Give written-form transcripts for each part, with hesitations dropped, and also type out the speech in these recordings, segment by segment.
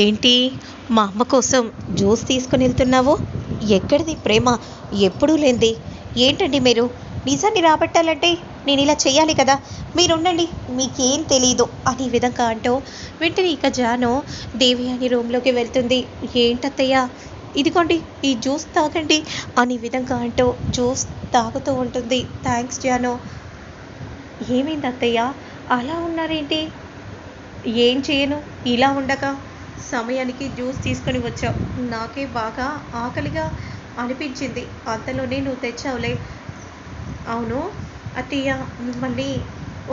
ఏంటి మా అమ్మ కోసం జ్యూస్ తీసుకుని వెళ్తున్నావు? ఎక్కడిది ప్రేమ? ఎప్పుడూ లేనిది. ఏంటండి మీరు? నిజాన్ని రాబట్టాలంటే నేను ఇలా చెయ్యాలి కదా. మీరుండండి, మీకేం తెలీదు అనే విధంగా అంటూ వెంటనే ఇక జాను దేవయాని రూమ్లోకి వెళ్తుంది. ఏంటత్తయ్య, ఇదిగోండి ఈ జ్యూస్ తాగండి అనే విధంగా అంటూ జ్యూస్ తాగుతూ ఉంటుంది. థ్యాంక్స్ జాను. ఏమైంది అత్తయ్య, అలా ఉన్నారేంటి? ఏం చేయను, ఇలా ఉండగా సమయానికి జ్యూస్ తీసుకొని వచ్చావు. నాకే బాగా ఆకలిగా అనిపించింది, అంతలోనే నువ్వు తెచ్చావులే. అవును అత్తయ్య, మిమ్మల్ని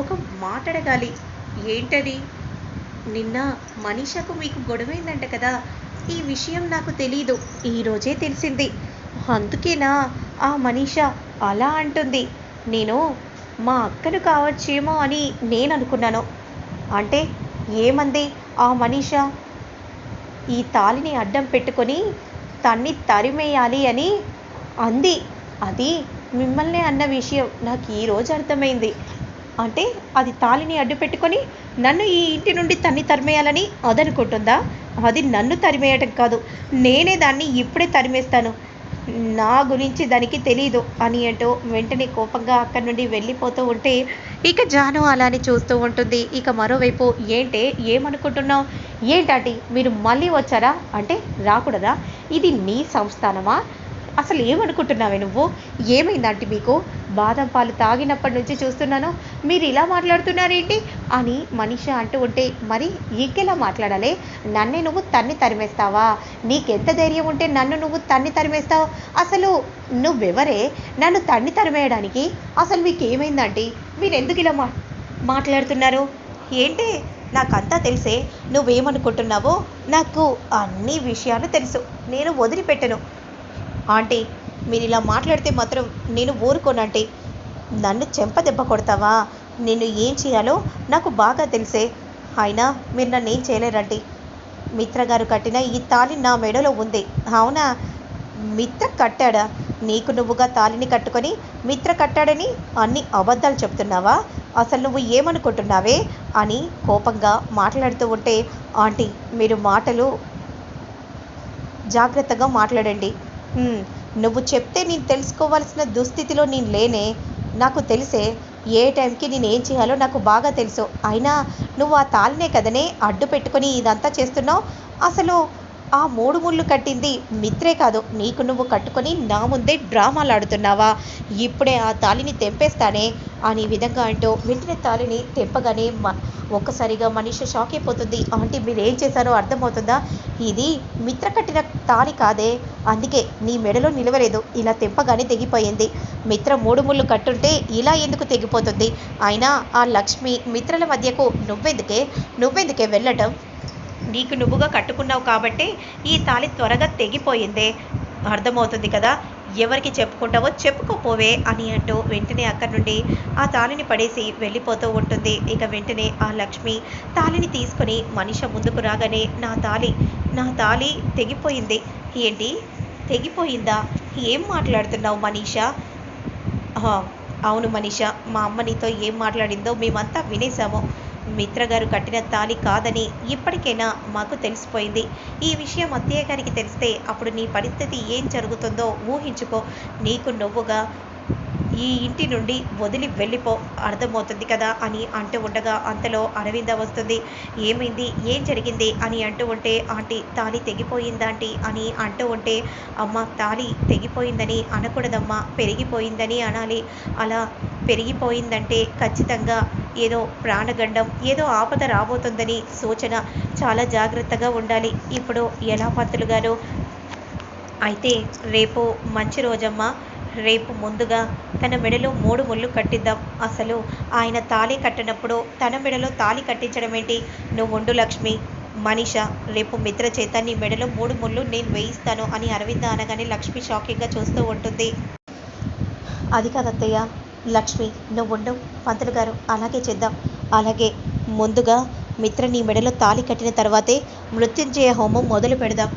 ఒక మాట అడగాలి. ఏంటది? నిన్న మనీషకు మీకు గొడవైందంట కదా. ఈ విషయం నాకు తెలీదు, ఈరోజే తెలిసింది. అందుకేనా ఆ మనీష అలా అంటుంది? నేను మా అక్కను కావచ్చేమో అని నేను అనుకున్నాను. అంటే ఏమంది ఆ మనీష? ఈ తాలిని అడ్డం పెట్టుకొని తన్ని తరిమేయాలి అని అంది. అది మిమ్మల్నే అన్న విషయం నాకు ఈరోజు అర్థమైంది. అంటే అది తాలిని అడ్డు పెట్టుకొని నన్ను ఈ ఇంటి నుండి తన్ని తరిమేయాలని అదనుకుంటుందా? అది నన్ను తరిమేయటం కాదు, నేనే దాన్ని ఇప్పుడే తరిమేస్తాను. నా గురించి దానికి తెలీదు అని అంటూ వెంటనే కోపంగా అక్కడి నుండి వెళ్ళిపోతూ ఉంటే ఇక జాను అలానే చూస్తూ ఉంటుంది. ఇక మరోవైపు ఏంటే, ఏమనుకుంటున్నావు? ఏంటాటి మీరు మళ్ళీ వచ్చారా? అంటే రాకూడదా? ఇది నీ సంస్థానమా? అసలు ఏమనుకుంటున్నావే నువ్వు? ఏమైందంటే మీకు? బాదం పాలు తాగినప్పటి నుంచి చూస్తున్నాను, మీరు ఇలా మాట్లాడుతున్నారేంటి అని మనిషి అంటూ ఉంటే మరి ఇంకెలా మాట్లాడాలి? నన్నే నువ్వు తన్ని తరిమేస్తావా? నీకెంత ధైర్యం ఉంటే నన్ను నువ్వు తన్ని తరిమేస్తావు? అసలు నువ్వెవరే నన్ను తన్ని తరిమేయడానికి? అసలు మీకు ఏమైందంటే మీరు ఎందుకు ఇలా మాట్లాడుతున్నారు? ఏంటి, నాకంతా తెలిసే. నువ్వేమనుకుంటున్నావో నాకు అన్ని విషయాలు తెలుసు, నేను వదిలిపెట్టను. ఆంటీ, మీరు ఇలా మాట్లాడితే మాత్రం నేను ఊరుకోనంటీ. నన్ను చెంపదెబ్బ కొడతావా? నేను ఏం చేయాలో నాకు బాగా తెలిసే. అయినా మీరు నన్ను ఏం చేయలేరంటీ. మిత్ర గారు కట్టిన ఈ తాళి నా మెడలో ఉంది. అవునా? మిత్ర కట్టాడా? నీకు నువ్వుగా తాళిని కట్టుకొని మిత్ర కట్టాడని అన్ని అబద్ధాలు చెప్తున్నావా? అసలు నువ్వు ఏమనుకుంటున్నావే అని కోపంగా మాట్లాడుతూ ఉంటే, ఆంటీ మీరు మాటలు జాగ్రత్తగా మాట్లాడండి. నువ్వు చెప్తే నేను తెలుసుకోవాల్సిన దుస్థితిలో నేను లేనే. నాకు తెలిసే ఏ టైంకి నేను ఏం చేయాలో నాకు బాగా తెలుసు. అయినా నువ్వు ఆ తాళినే కదనే అడ్డు పెట్టుకొని ఇదంతా చేస్తున్నావు. అసలు ఆ 3 ముళ్ళు కట్టింది మిత్రే కాదు, నీకు నువ్వు కట్టుకొని నా ముందే డ్రామాలు ఆడుతున్నావా? ఇప్పుడే ఆ తాళిని తెంపేస్తానే అని విధంగా అంటూ వెంటనే తాళిని తెంపగానే ఒక్కసారిగా మనిషి షాక్ అయిపోతుంది. ఆంటీ మీరు ఏం చేశారో అర్థమవుతుందా? ఇది మిత్ర కట్టిన తాళి కాదే, అందుకే నీ మెడలో నిలవలేదు, ఇలా తెంపగానే తెగిపోయింది. మిత్ర 3 ముళ్ళు కట్టుంటే ఇలా ఎందుకు తెగిపోతుంది? అయినా ఆ లక్ష్మి మిత్రల మధ్యకు నువ్వెందుకే వెళ్ళటం? నీకు నువ్వుగా కట్టుకున్నావు కాబట్టే ఈ తాళి త్వరగా తెగిపోయిందే. అర్థమవుతుంది కదా. ఎవరికి చెప్పుకుంటావో చెప్పుకోపోవే అని అంటూ వెంటనే అక్కడి నుండి ఆ తాళిని పడేసి వెళ్ళిపోతూ ఉంటుంది. ఇక వెంటనే ఆ లక్ష్మి తాళిని తీసుకొని మనిష ముందుకు రాగానే నా తాళి తెగిపోయింది. ఏంటి, తెగిపోయిందా? ఏం మాట్లాడుతున్నావు మనీషా? అవును మనీష, మా అమ్మ నీతో ఏం మాట్లాడిందో మేమంతా వినేశాము. మిత్రగారు కట్టిన తాళి కాదని ఇప్పటికైనా మాకు తెలిసిపోయింది. ఈ విషయం అత్తయ్య గారికి తెలిస్తే అప్పుడు నీ పరిస్థితి ఏం జరుగుతుందో ఊహించుకో. నీకు నువ్వుగా ఈ ఇంటి నుండి వదిలి వెళ్ళిపో, అర్థమవుతుంది కదా అని అంటూ ఉండగా అంతలో అరవింద వస్తుంది. ఏమైంది, ఏం జరిగింది అని అంటూ ఉంటే, ఆంటీ తాళి తెగిపోయిందా ఆంటీ అని అంటూ ఉంటే, అమ్మ తాళి తెగిపోయిందని అనకూడదమ్మా, పెరిగిపోయిందని అనాలి. అలా పెరిగిపోయిందంటే ఖచ్చితంగా ఏదో ప్రాణగండం, ఏదో ఆపద రాబోతుందని సూచన. చాలా జాగ్రత్తగా ఉండాలి. ఇప్పుడు ఎలా పంతులు గారు? అయితే రేపు మంచి రోజమ్మా. రేపు ముందుగా తన మెడలో 3 ముళ్ళు కట్టిద్దాం. అసలు ఆయన తాళి కట్టినప్పుడు తన మెడలో తాళి కట్టించడం ఏంటి? నువ్వుండు లక్ష్మి. మనీష, రేపు మిత్ర చేత నీ మెడలో 3 ముళ్ళు నేను వేయిస్తాను అని అరవింద అనగానే లక్ష్మి షాకింగ్గా చూస్తూ ఉంటుంది. అది కాదత్తయ్య, లక్ష్మి నువ్వుండు. పంతులు గారు అలాగే చేద్దాం. అలాగే ముందుగా మిత్ర నీ మెడలో తాళి కట్టిన తర్వాతే మృత్యుంజయ హోమం మొదలు పెడదాం.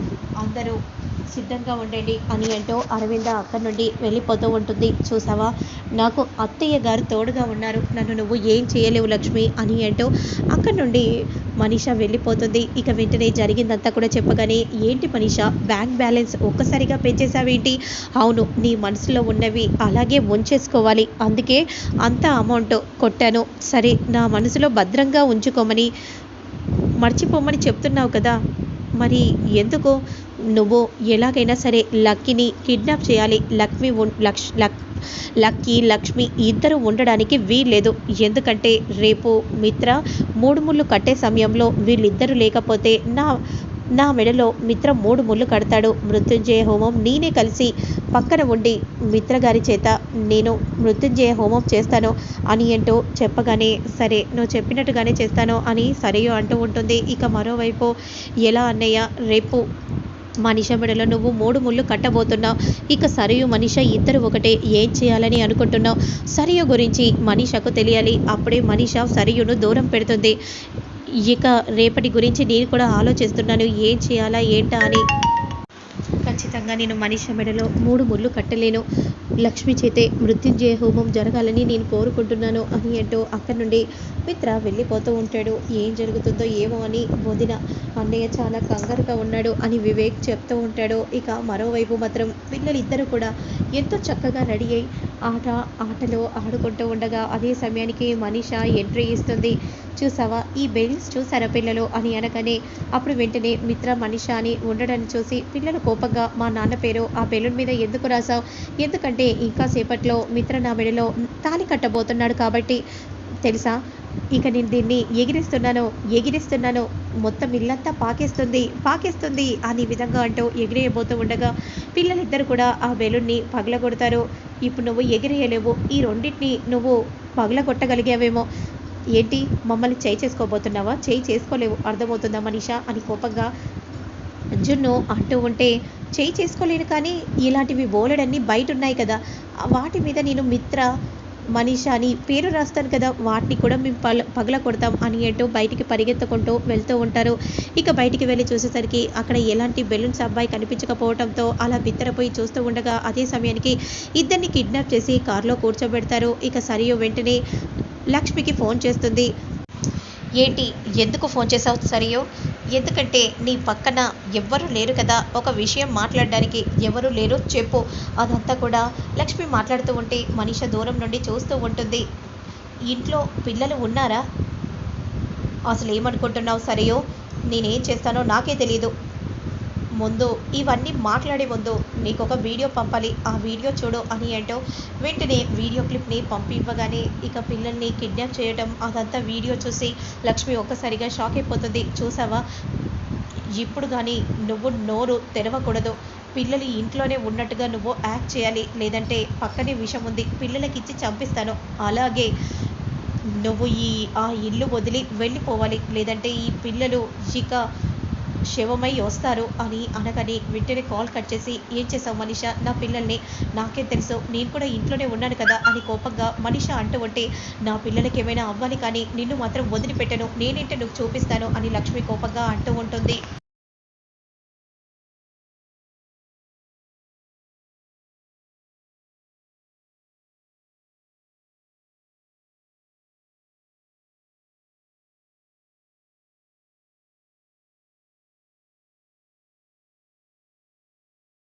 అందరూ సిద్ధంగా ఉండండి అని అంటూ అరవింద అక్కడి నుండి వెళ్ళిపోతూ ఉంటుంది. చూసావా, నాకు అత్తయ్య గారు తోడుగా ఉన్నారు, నన్ను నువ్వు ఏం చేయలేవు లక్ష్మి అని అంటూ అక్కడి నుండి మనీష వెళ్ళిపోతుంది. ఇక వెంటనే జరిగిందంతా కూడా చెప్పగానే, ఏంటి మనీష, బ్యాంక్ బ్యాలెన్స్ ఒక్కసారిగా పెంచేసావేంటి? అవును, నీ మనసులో ఉన్నవి అలాగే ఉంచేసుకోవాలి, అందుకే అంత అమౌంట్ కొట్టాను. సరే, నా మనసులో భద్రంగా ఉంచుకోమని మర్చిపోమని చెప్తున్నావు కదా, మరి ఎందుకు? నువ్వు ఎలాగైనా సరే లక్కీని కిడ్నాప్ చేయాలి. లక్కీ లక్ష్మి ఇద్దరు ఉండడానికి వీల్లేదు. ఎందుకంటే రేపు మిత్ర మూడు ముళ్ళు కట్టే సమయంలో వీళ్ళిద్దరూ లేకపోతే నా నా మెడలో మిత్ర 3 ముళ్ళు కడతాడు. మృత్యుంజయ హోమం నేనే కలిసి పక్కన ఉండి మిత్ర గారి చేత నేను మృత్యుంజయ హోమం చేస్తాను అని అంటూ చెప్పగానే, సరే నువ్వు చెప్పినట్టుగానే చేస్తాను అని సరియు అంటూ ఉంటుంది. ఇక మరోవైపు, ఎలా అన్నయ్య, రేపు మనీష మెడలో నువ్వు 3 ముళ్ళు కట్టబోతున్నావు. ఇక సరియు మనీష ఇద్దరు ఒకటే, ఏం చేయాలని అనుకుంటున్నావు? సరియు గురించి మనీషకు తెలియాలి. అప్పుడే మనీష సరియును దూరం పెడుతుంది. ఇక రేపటి గురించి నేను కూడా ఆలోచిస్తున్నాను, ఏం చేయాలా ఏంటా అని. ఖచ్చితంగా నేను మనీష మెడలో 3 ముళ్ళు కట్టలేను. లక్ష్మి చేతే మృత్యుంజయ హోమం జరగాలని నేను కోరుకుంటున్నాను అని అంటూ అక్కడి నుండి మిత్ర వెళ్ళిపోతూ ఉంటాడు. ఏం జరుగుతుందో ఏమో అని వదిన, అన్నయ్య చాలా కంగారుగా ఉన్నాడు అని వివేక్ చెప్తూ ఉంటాడు. ఇక మరోవైపు మాత్రం పిల్లలిద్దరూ కూడా ఎంతో చక్కగా రెడీ అయి ఆటలో ఆడుకుంటూ ఉండగా అదే సమయానికి మనీష ఎంట్రీ ఇస్తుంది. చూసావా, ఈ బెలూన్స్ చూసారా పిల్లలు అని అనగానే, అప్పుడు వెంటనే మిత్ర మనీష అని ఉండడాన్ని చూసి పిల్లలు కోపంగా, మా నాన్న పేరు ఆ బెలూన్ మీద ఎందుకు రాసావు? ఎందుకంటే ఇంకా సేపట్లో మిత్ర నా మెడలో తాళి కట్టబోతున్నాడు కాబట్టి తెలుసా. ఇక నేను దీన్ని ఎగిరిస్తున్నాను, మొత్తం ఇల్లంతా పాకేస్తుంది అని విధంగా అంటూ ఎగిరేయబోతూ ఉండగా పిల్లలిద్దరు కూడా ఆ బెలూన్ని పగలగొడతారు. ఇప్పుడు నువ్వు ఎగిరేయలేవు, ఈ రెండింటిని నువ్వు పగలగొట్టగలిగావేమో. ఏంటి, మమ్మల్ని చేయి చేసుకోబోతున్నావా? చేయి చేసుకోలేవు, అర్థమవుతుందా మనీష అని కోపంగా జున్ను అంటూ ఉంటే, చేయి చేసుకోలేను కానీ ఇలాంటివి బోలెడన్నీ బయట ఉన్నాయి కదా, వాటి మీద నేను మిత్ర మనీష అని పేరు రాస్తాను కదా, వాటిని కూడా మేము పగల కొడతాం అని అంటూ బయటికి పరిగెత్తుకుంటూ వెళ్తూ ఉంటారు. ఇక బయటికి వెళ్ళి చూసేసరికి అక్కడ ఎలాంటి బెలూన్స్ అబ్బాయి కనిపించకపోవడంతో అలా బిత్తరపోయి చూస్తూ ఉండగా అదే సమయానికి ఇద్దరిని కిడ్నాప్ చేసి కారులో కూర్చోబెడతారు. ఇక సరియు వెంటనే లక్ష్మికి ఫోన్ చేస్తుంది. ఏంటి, ఎందుకు ఫోన్ చేసావు సరియు? ఎందుకంటే నీ పక్కన ఎవ్వరూ లేరు కదా, ఒక విషయం మాట్లాడడానికి ఎవరూ లేరు, చెప్పు. అదంతా కూడా లక్ష్మి మాట్లాడుతూ ఉంటే మనీష దూరం నుండి చూస్తూ ఉంటుంది. ఇంట్లో పిల్లలు ఉన్నారా? అసలు ఏమనుకుంటున్నావు సరియు? నేనేం చేస్తానో నాకే తెలియదు. ముందు ఇవన్నీ మాట్లాడే ముందు నీకు ఒక వీడియో పంపాలి, ఆ వీడియో చూడు అని అంటూ వెంటనే వీడియో క్లిప్ని ఇవ్వగానే ఇక పిల్లల్ని కిడ్నాప్ చేయడం అదంతా వీడియో చూసి లక్ష్మి ఒక్కసారిగా షాక్ అయిపోతుంది. చూసావా, ఇప్పుడు కానీ నువ్వు నోరు తెరవకూడదు, పిల్లలు ఇంట్లోనే ఉన్నట్టుగా నువ్వు యాక్ట్ చేయాలి, లేదంటే పక్కనే విషం ఉంది, పిల్లలకిచ్చి చంపిస్తాను. అలాగే నువ్వు ఆ ఇల్లు వదిలి వెళ్ళిపోవాలి, లేదంటే ఈ పిల్లలు ఇక శవమై వస్తారు అని అనగానే వెంటనే కాల్ కట్ చేసి, ఏం చేసావు మనీష, నా పిల్లల్ని నాకేం తెలుసు, నేను కూడా ఇంట్లోనే ఉన్నాను కదా అని కోపంగా మనీష అంటూ ఉంటే, నా పిల్లలకి ఏమైనా అవ్వాలి కానీ నిన్ను మాత్రం వదిలిపెట్టను, నేనేంటే నువ్వు చూపిస్తాను అని లక్ష్మి కోపంగా అంటూ ఉంటుంది.